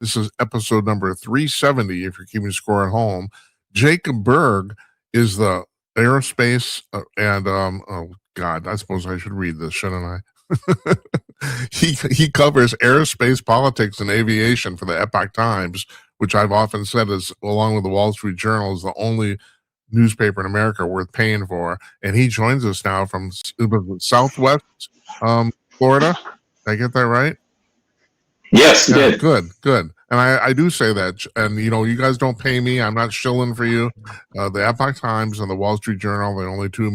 This is episode number 370, if you're keeping score at home. Jacob Berg is the aerospace and oh God, I suppose I should read this, shouldn't I? he covers aerospace, politics, and aviation for the Epoch Times, which I've often said is, along with the Wall Street Journal, is the only newspaper in America worth paying for. And he joins us now from Southwest Florida. Did I get that right? Yes, you did. Good. And I do say that. And, you guys don't pay me. I'm not shilling for you. The Epoch Times and the Wall Street Journal, the only two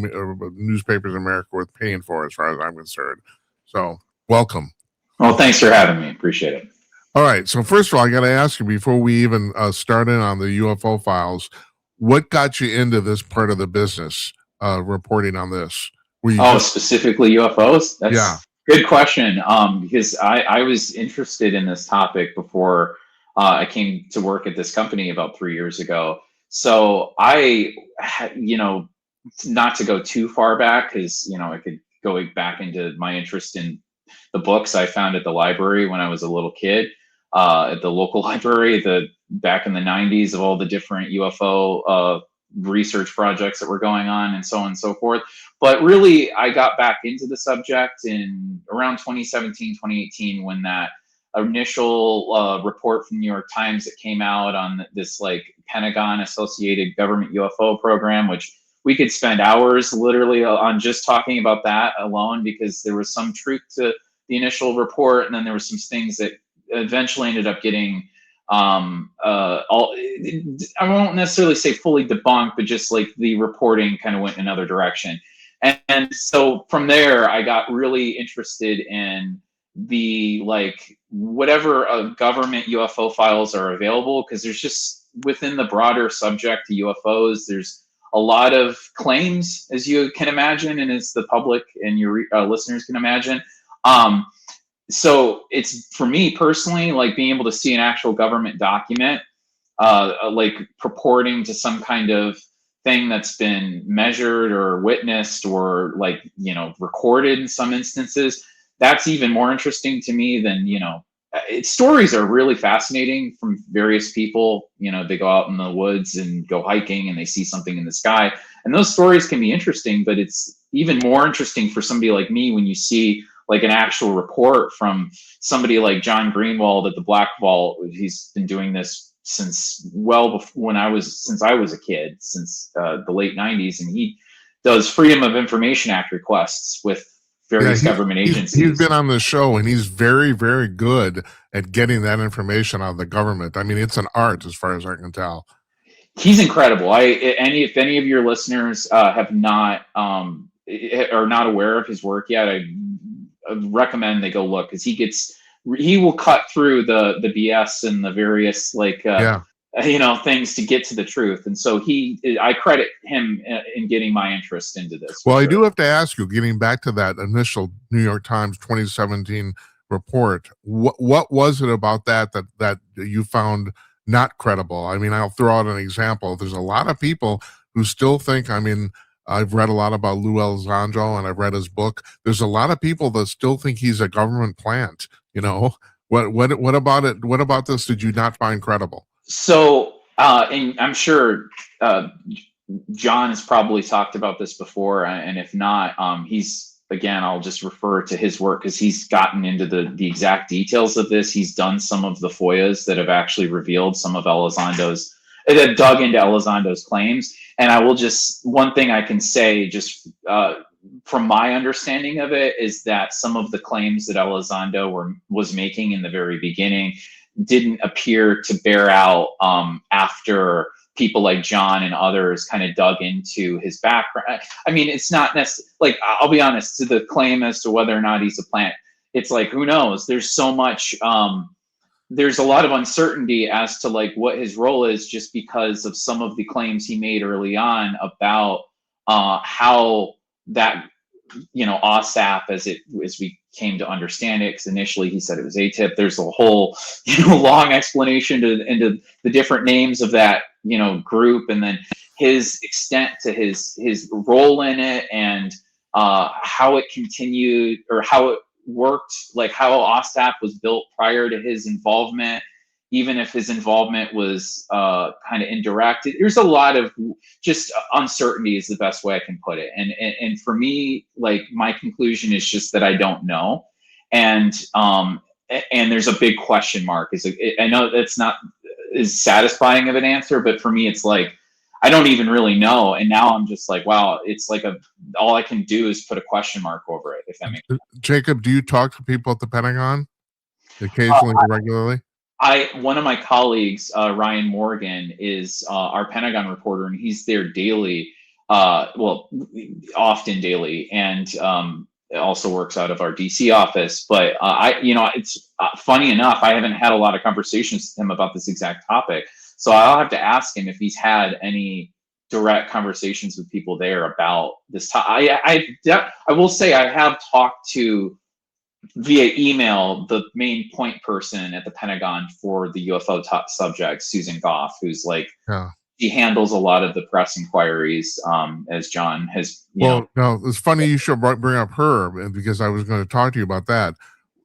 newspapers in America worth paying for, as far as I'm concerned. So, welcome. Well, thanks for having me. Appreciate it. All right. So, first of all, I got to ask you, before we even start in on the UFO files, what got you into this part of the business, reporting on this? Specifically UFOs? That's good question. Because I was interested in this topic before I came to work at this company about 3 years ago. So I, not to go too far back, because, I could go back into my interest in the books I found at the library when I was a little kid, at the local library, back in the 90s, of all the different UFO research projects that were going on and so on and so forth. But really, I got back into the subject in around 2017, 2018, when that initial report from New York Times that came out on this Pentagon associated government UFO program, which we could spend hours literally on just talking about that alone, because there was some truth to the initial report, and then there were some things that eventually ended up getting I won't necessarily say fully debunked, but just the reporting kind of went in another direction. And so from there, I got really interested in the whatever government UFO files are available, because there's just, within the broader subject to UFOs, there's a lot of claims, as you can imagine, and as the public and your listeners can imagine. So it's, for me personally, being able to see an actual government document, purporting to some kind of thing that's been measured or witnessed or recorded in some instances. That's even more interesting to me than, stories are really fascinating from various people. They go out in the woods and go hiking and they see something in the sky, and those stories can be interesting, but it's even more interesting for somebody like me when you see an actual report from somebody like John Greenwald at the Black Vault. He's been doing this since since I was a kid, since the late 90s, and he does Freedom of Information Act requests with various government agencies. He's been on the show, and he's very, very good at getting that information out of the government. I mean, it's an art, as far as I can tell. He's incredible. If any of your listeners have not are not aware of his work yet, I recommend they go look, because he will cut through the BS and the various things to get to the truth. And so I credit him in getting my interest into this. Well, I do have to ask you, getting back to that initial New York Times 2017 report, what was it about that you found not credible? I mean, I'll throw out an example. There's a lot of people who still think, I've read a lot about Lou Elizondo, and I've read his book. There's a lot of people that still think he's a government plant. What about it? What about this did you not find credible? So, and I'm sure John has probably talked about this before, and if not, I'll just refer to his work, because he's gotten into the exact details of this. He's done some of the FOIAs that have actually revealed some of that dug into Elizondo's claims. And I will one thing I can say, just from my understanding of it, is that some of the claims that Elizondo was making in the very beginning didn't appear to bear out after people like John and others kind of dug into his background. I mean, it's not necessarily, I'll be honest, to the claim as to whether or not he's a plant, it's who knows? There's so much, there's a lot of uncertainty as to what his role is, just because of some of the claims he made early on about how that, OSAP, as we came to understand it, because initially he said it was ATIP. There's a whole long explanation into the different names of that group, and then his extent to his role in it, and how it continued, or how it worked, how OSAP was built prior to his involvement. even if his involvement was kind of indirect. There's a lot of just uncertainty is the best way I can put it. And for me, like my conclusion is just that I don't know. And there's a big question mark. I know that's not as satisfying of an answer, but for me, it's like, I don't even really know. And now I'm just like, wow, it's like all I can do is put a question mark over it, if that makes sense. Jacob, do you talk to people at the Pentagon occasionally or regularly? One of my colleagues, Ryan Morgan, is our Pentagon reporter, and he's there daily, well, often daily, and also works out of our DC office. But it's funny enough, I haven't had a lot of conversations with him about this exact topic. So I'll have to ask him if he's had any direct conversations with people there about this topic. I will say I have talked to via email the main point person at the Pentagon for the UFO subject, Susan Goff, who's like, she handles a lot of the press inquiries, as John has. No, it's funny you should bring up her, because I was going to talk to you about that.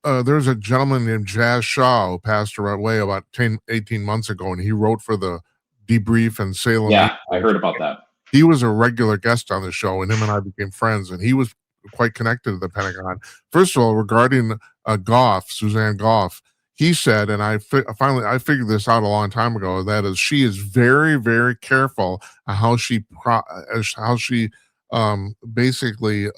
There's a gentleman named Jazz Shaw who passed away about 18 months ago, and he wrote for the Debrief and Salem. Yeah, I heard about that. He was a regular guest on the show, and him and I became friends, and he was quite connected to the Pentagon. First of all, regarding Suzanne Goff, he said, and I figured this out a long time ago, that is, she is very, very careful how she basically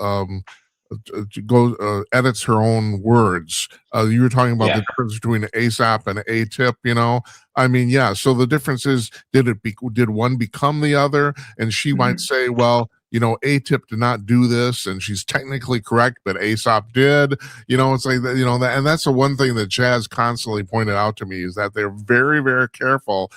edits her own words. You were talking about the difference between ASAP and ATIP, I mean, yeah. So the difference is, did one become the other? And she might say, well, ATIP did not do this, and she's technically correct, but ASAP did. It's like that, and that's the one thing that Jazz constantly pointed out to me, is that they're very, very careful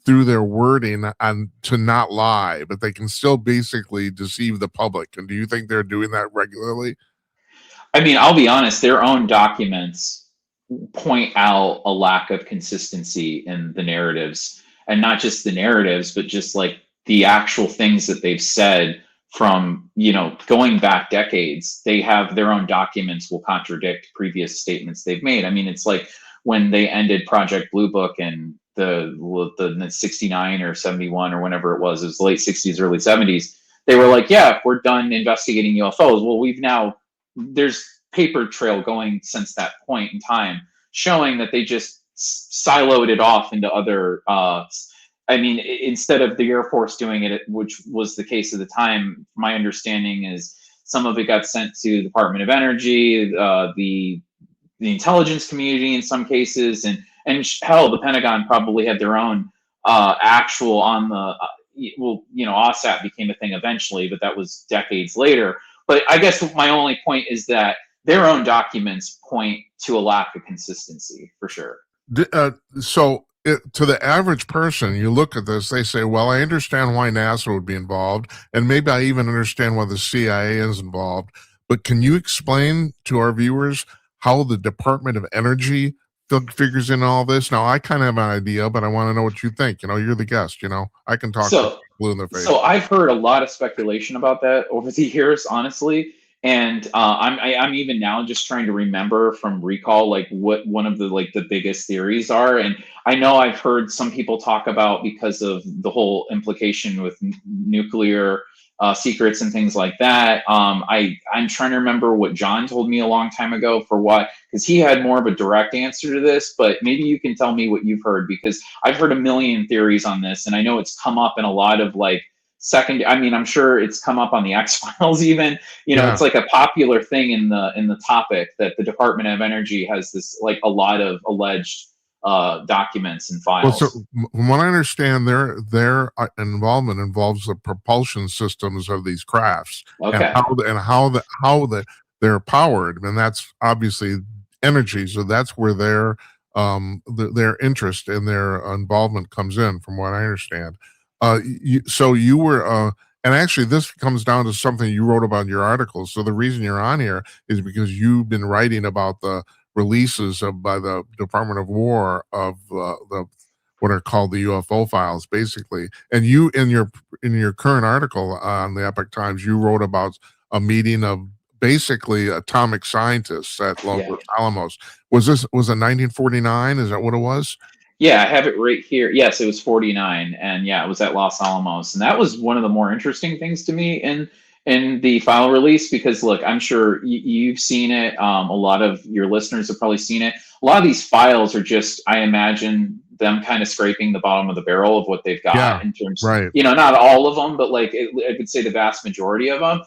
through their wording and to not lie, but they can still basically deceive the public. And do you think they're doing that regularly? I mean, I'll be honest, their own documents point out a lack of consistency in the narratives, and not just the narratives, but just like the actual things that they've said from, going back decades. They have their own documents will contradict previous statements they've made. I mean, it's like when they ended Project Blue Book in the 69 or 71 or whenever it was the late 60s, early 70s. They were like, yeah, we're done investigating UFOs. Well, there's paper trail going since that point in time, showing that they just siloed it off into other, instead of the Air Force doing it, which was the case at the time, my understanding is some of it got sent to the Department of Energy, the intelligence community in some cases, and hell, the Pentagon probably had their own actual on the, OSAT became a thing eventually, but that was decades later. But I guess my only point is that their own documents point to a lack of consistency, for sure. So to the average person, you look at this, they say, well, I understand why NASA would be involved, and maybe I even understand why the CIA is involved, but can you explain to our viewers how the Department of Energy figures in all this? Now, I kind of have an idea, but I want to know what you think. You're the guest. I can talk blue in the face. So I've heard a lot of speculation about that over the years, honestly, and I'm even now just trying to remember from recall like what one of the biggest theories are. And I know I've heard some people talk about, because of the whole implication with nuclear secrets and things like that. I'm trying to remember what John told me a long time ago for what, because he had more of a direct answer to this, but maybe you can tell me what you've heard, because I've heard a million theories on this, and I know it's come up in a lot of I'm sure it's come up on the X-Files even, It's like a popular thing in the topic that the Department of Energy has this, like, a lot of alleged documents and files. Well, so from what I understand, their involvement involves the propulsion systems of these crafts, okay, and how they're powered, and that's obviously energy. So that's where their interest and their involvement comes in, from what I understand. So you were, and actually, this comes down to something you wrote about in your article. So the reason you're on here is because you've been writing about the releases by the Department of War of the what are called the UFO files, basically. And you, in your current article on the Epoch Times, you wrote about a meeting of basically atomic scientists at Los Alamos. Was it 1949? Is that what it was? Yeah, I have it right here. Yes, it was 49, and yeah, it was at Los Alamos, and that was one of the more interesting things to me in the file release because look, I'm sure you've seen it. A lot of your listeners have probably seen it. A lot of these files are just, I imagine them kind of scraping the bottom of the barrel of what they've Yeah, got in terms, right. not all of them, but like I could say the vast majority of them.